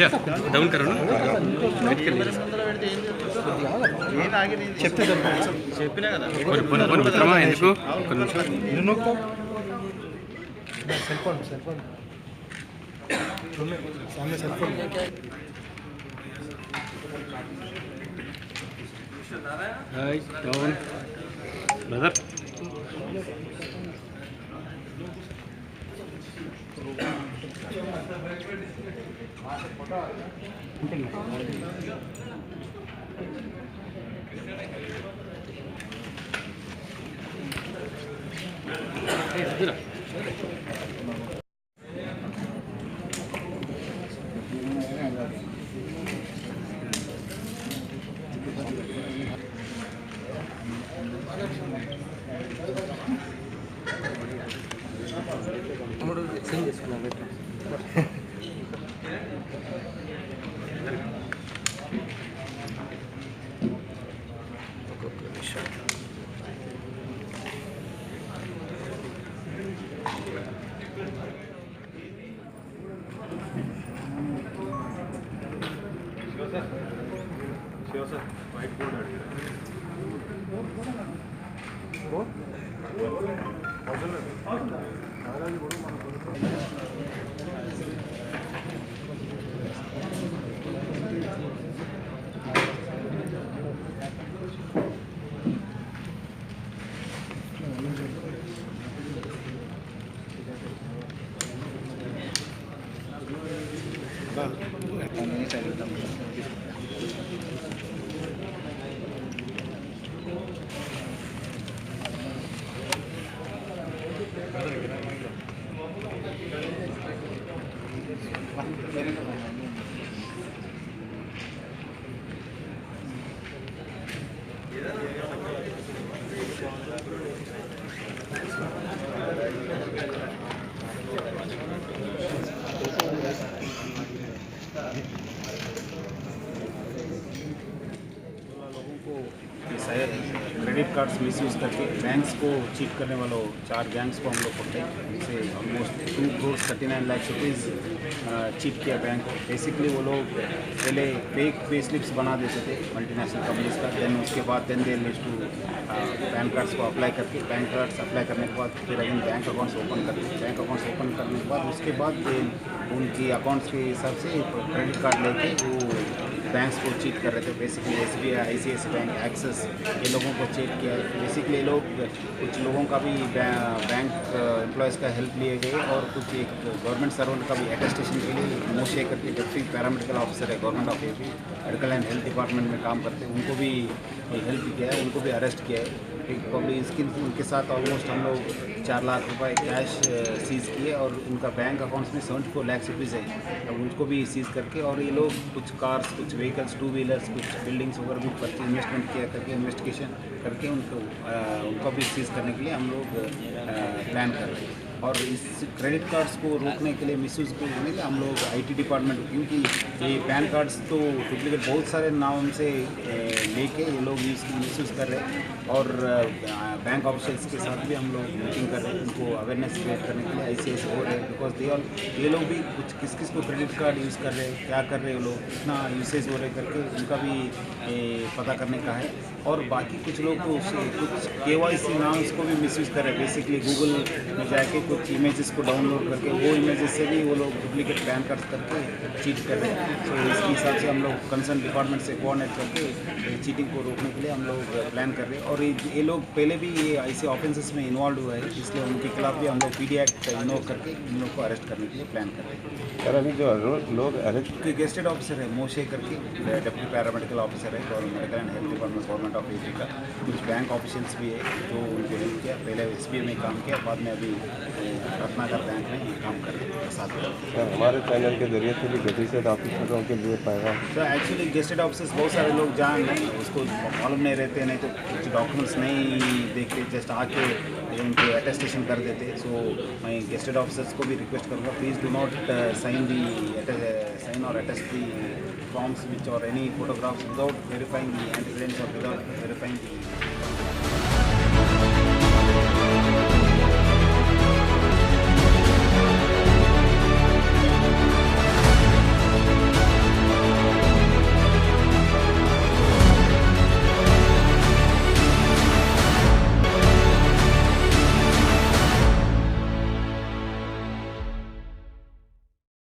भैया डाउन करो ना చెప్తే చెప్పినా కదా మిత్రమా ఎందుకు ఒక్క నిమిషం సెల్ ఫోన్ सामने cell phone hi down brother white board credit cards misuse करके बैंक्स को चीट करने वालों 4 गैंग्स को हम लोग पकड़े। इनसे almost 2 crore 39 lakh rupees cheat किया बैंक को। बेसिकली वो लोग पहले फेक पे स्लिप्स बना देते थे मल्टीनेशनल कंपनीज का, देन उसके बाद they used to PAN cards को अप्लाई करके, पैन कार्ड्स अप्लाई करने के बाद फिर अगेन बैंक अकाउंट्स ओपन करते, बैंक अकाउंट्स ओपन करने के बाद उसके बाद उनकी अकाउंट्स के हिसाब से क्रेडिट कार्ड लेके वो बैंक्स को चीट कर रहे थे। Basically SBI, ICICI bank, axis, ये लोगों को चीट किया। बेसिकली ये लोग कुछ लोगों का भी बैंक एम्प्लॉयज़ का हेल्प लिए गए और कुछ एक गवर्नमेंट सर्वेंट का भी अटेस्टेशन के लिए मोशे करके डिप्टी पैरामेडिकल ऑफिसर है government of AP, medical and health department में काम करते हैं, उनको भी हेल्प किया है, उनको भी अरेस्ट किया है। उनके साथ ऑलमोस्ट हम लोग 4 लाख रुपए कैश सीज़ किए और उनका बैंक अकाउंट्स में 74 लाख रुपीज़ है, अब उनको भी सीज़ करके, और ये लोग कुछ कार्स, कुछ व्हीकल्स, 2 व्हीलर्स, कुछ बिल्डिंग्स वगैरह भी परचेज इन्वेस्टमेंट किया करके, इन्वेस्टिगेशन करके उनको भी सीज़ करने के लिए हम लोग प्लान कर रहे हैं। और इस क्रेडिट कार्ड्स को रोकने के लिए, मिसयूज़ को रोकने के लिए हम लोग IT डिपार्टमेंट, क्योंकि ये पैन कार्ड्स तो डुप्लीकेट बहुत सारे नाम से लेके ये लोग मिसयूज़ कर रहे हैं, और बैंक ऑफिसर्स के साथ भी हम लोग मीटिंग कर रहे हैं उनको अवेयरनेस क्रिएट करने के लिए। ऐसे हो रहे हैं बिकॉज ये लोग भी कुछ किस को क्रेडिट कार्ड यूज़ कर रहे हैं, क्या कर रहे हैं लोग, कितना यूसेज हो रहे करके उनका भी पता करने का है। और बाकी कुछ लोग तो कुछ KYC नाम इसको भी मिसयूज़ कर रहे हैं। बेसिकली गूगल में जाके कुछ इमेजेस को डाउनलोड करके वो इमेजेस से भी वो लोग डुप्लीकेट पैन कार्ड करके चीट कर रहे हैं। तो इसके हिसाब से हम लोग कंसर्न डिपार्टमेंट से कोऑर्डिनेट करके चीटिंग को रोकने के लिए हम लोग प्लान कर रहे हैं। और ये लोग पहले भी ये ऐसे ऑफेंसेस में इन्वॉल्व हुआ है, इसलिए उनके खिलाफ भी हम लोग PD एक्ट इन्वॉल्व करके इन लोग को अरेस्ट करने के लिए प्लान कर रहे हैं। सर अभी जो लोग अरेस्ट गेस्टेड ऑफिसर है मोशे करके, डिप्टी पैरामेडिकल ऑफिसर है government medical and health department government of AP का। कुछ बैंक ऑफिशियल्स भी है जो उनको हेल्प किया, पहले SBI में काम किया, बाद में अभी रत्नाकर बैंक में काम कर रहे हैं साथ में। हमारे चैनल के जरिए से भी गेस्टेड ऑफिसरों के लिए पाएगा। तो एक्चुअली गेस्टेड ऑफिसर्स बहुत सारे लोग जहाँ नहीं उसको मालूम नहीं रहते, नहीं तो कुछ डॉक्यूमेंट्स नहीं देखते, जस्ट आके उनके अटेस्टेशन कर देते। सो मैं गेस्टेड ऑफिसर्स को भी रिक्वेस्ट करूँगा, प्लीज़ डू नॉट साइन और अटेस्ट दी फॉर्म्स विच और एनी फोटोग्राफ्स विदाउट वेरीफाइंग दी एंटीसीडेंट्स और विदाउट वेरीफाइंग दी